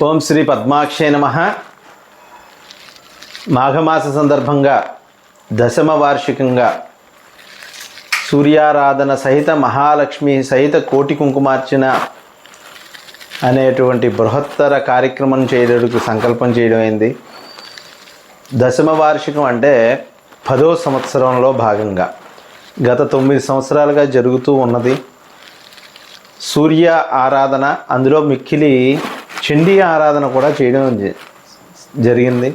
ఓం శ్రీ పద్మాక్షే నమః. మాఘమాస సందర్భంగా దశమ వార్షికంగా సూర్యారాధన సహిత మహాలక్ష్మి సహిత కోటి కుంకుమార్చన అనేటువంటి బృహత్తర కార్యక్రమం చేయడానికి సంకల్పం చేయడమైంది. దశమ వార్షికం అంటే 10వ సంవత్సరంలో భాగంగా గత 9 సంవత్సరాలుగా జరుగుతూ ఉన్నది సూర్య ఆరాధన. అందులో మిక్కిలి చండీ ఆరాధన కూడా చేయడం జరిగింది.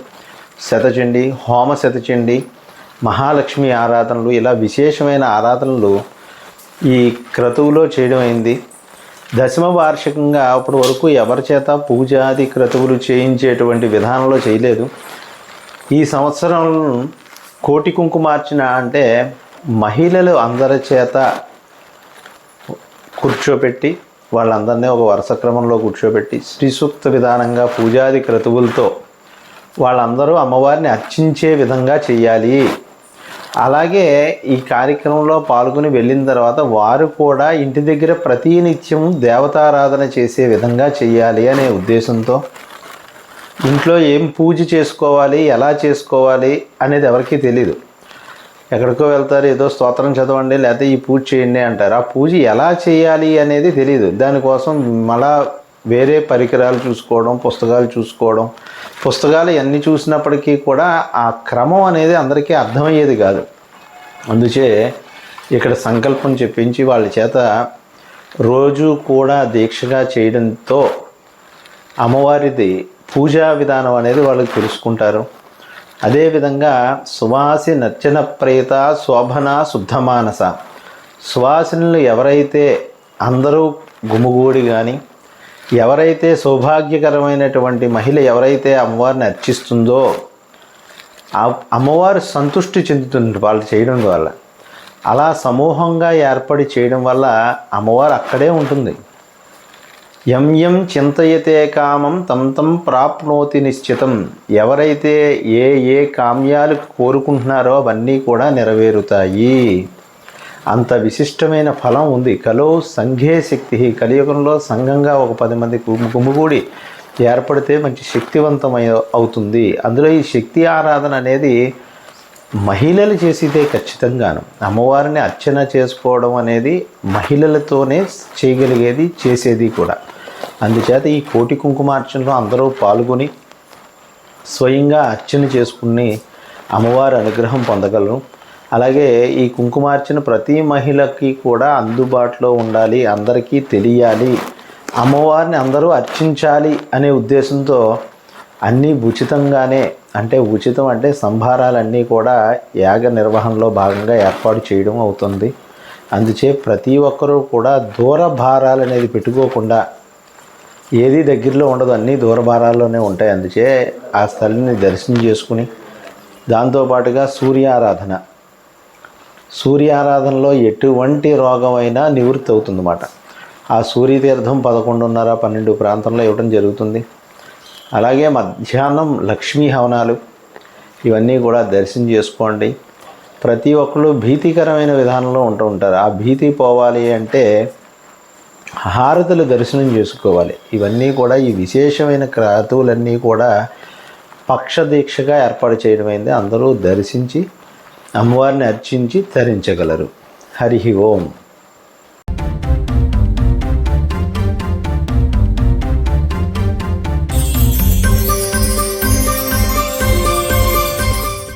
శతచండీ, హోమ శతచండీ, మహాలక్ష్మి ఆరాధనలు, ఇలా విశేషమైన ఆరాధనలు ఈ క్రతువులో చేయడం అయింది. దశమ వార్షికంగా అప్పటి వరకు ఎవరి చేత పూజాది క్రతువులు చేయించేటువంటి విధానంలో చేయలేదు. ఈ సంవత్సరం కోటి కుంకుమార్చన అంటే మహిళలు అందరి చేత కూర్చోపెట్టి వాళ్ళందరినీ ఒక వరుస క్రమంలో కూర్చోబెట్టి శ్రీ సూక్త విధానంగా పూజాది క్రతువులతో వాళ్ళందరూ అమ్మవారిని అర్చించే విధంగా చెయ్యాలి. అలాగే ఈ కార్యక్రమంలో పాల్గొని వెళ్ళిన తర్వాత వారు కూడా ఇంటి దగ్గర ప్రతినిత్యం దేవతారాధన చేసే విధంగా చెయ్యాలి అనే ఉద్దేశంతో ఇంట్లో ఏం పూజ చేసుకోవాలి, ఎలా చేసుకోవాలి అనేది ఎవరికీ తెలీదు. ఎక్కడికో వెళ్తారు, ఏదో స్తోత్రం చదవండి లేకపోతే ఈ పూజ చేయండి అంటారు. ఆ పూజ ఎలా చేయాలి అనేది తెలియదు. దానికోసం మళ్ళా వేరే పరికరాలు చూసుకోవడం, పుస్తకాలు చూసుకోవడం, పుస్తకాలు ఎన్ని చూసినప్పటికీ కూడా ఆ క్రమం అనేది అందరికీ అర్థమయ్యేది కాదు. అందుచే ఇక్కడ సంకల్పం చెప్పించి వాళ్ళ చేత రోజు కూడా దీక్షగా చేయడంతో అమ్మవారిది పూజా విధానం అనేది వాళ్ళకి తెలుసుకుంటారు. అదేవిధంగా సువాసి నర్చన ప్రేత శోభన శుద్ధమానస, సువాసినులు ఎవరైతే అందరూ గుమిగూడి కానీ ఎవరైతే సౌభాగ్యకరమైనటువంటి మహిళ ఎవరైతే అమ్మవారిని అర్చిస్తుందో అమ్మవారు సంతృష్టి చెందుతుంది వాళ్ళు చేయడం వల్ల. అలా సమూహంగా ఏర్పడి చేయడం వల్ల అమ్మవారు అక్కడే ఉంటుంది. యం యం చింతయతే కామం తం తం ప్రాప్నోతి నిశ్చితం. ఎవరైతే ఏ కామ్యాలు కోరుకుంటున్నారో అవన్నీ కూడా నెరవేరుతాయి. అంత విశిష్టమైన ఫలం ఉంది. కలో సంఘే శక్తి. కలియుగంలో సంఘంగా ఒక 10 మంది గుమిగూడి ఏర్పడితే మంచి శక్తివంతమై అవుతుంది. అందులో ఈ శక్తి ఆరాధన అనేది మహిళలు చేసేదే ఖచ్చితంగాను. అమ్మవారిని అర్చన చేసుకోవడం అనేది మహిళలతోనే చేయగలిగేది, చేసేది కూడా. అందుచేత ఈ కోటి కుంకుమార్చనలో అందరూ పాల్గొని స్వయంగా అర్చన చేసుకుని అమ్మవారి అనుగ్రహం పొందగలరు. అలాగే ఈ కుంకుమార్చన ప్రతి మహిళకి కూడా అందుబాటులో ఉండాలి, అందరికీ తెలియాలి, అమ్మవారిని అందరూ అర్చించాలి అనే ఉద్దేశంతో అన్నీ ఉచితంగానే, అంటే ఉచితం అంటే సంభారాలన్నీ కూడా యాగ నిర్వహణలో భాగంగా ఏర్పాటు చేయడం అవుతుంది. అందుచే ప్రతి ఒక్కరూ కూడా దూర భారాలు అనేది పెట్టుకోకుండా, ఏది దగ్గరలో ఉండదు, అన్నీ దూరభారాల్లోనే ఉంటాయి. అందుచే ఆ స్థలిని దర్శనం చేసుకుని దాంతోపాటుగా సూర్యారాధనలో ఎటువంటి రోగమైనా నివృత్తి అవుతుందన్నమాట. ఆ సూర్యతీర్థం 11:30, 12 ప్రాంతంలో ఇవ్వడం జరుగుతుంది. అలాగే మధ్యాహ్నం లక్ష్మీ హవనాలు ఇవన్నీ కూడా దర్శనం చేసుకోండి. ప్రతి ఒక్కరు భీతికరమైన విధానంలో ఉంటూ ఉంటారు. ఆ భీతి పోవాలి అంటే హారతులు దర్శనం చేసుకోవాలి. ఇవన్నీ కూడా ఈ విశేషమైన క్రతువులన్నీ కూడా పక్షదీక్షగా ఏర్పాటు చేయడమైంది. అందరూ దర్శించి అమ్మవారిని అర్చించి తరించగలరు. హరి ఓం.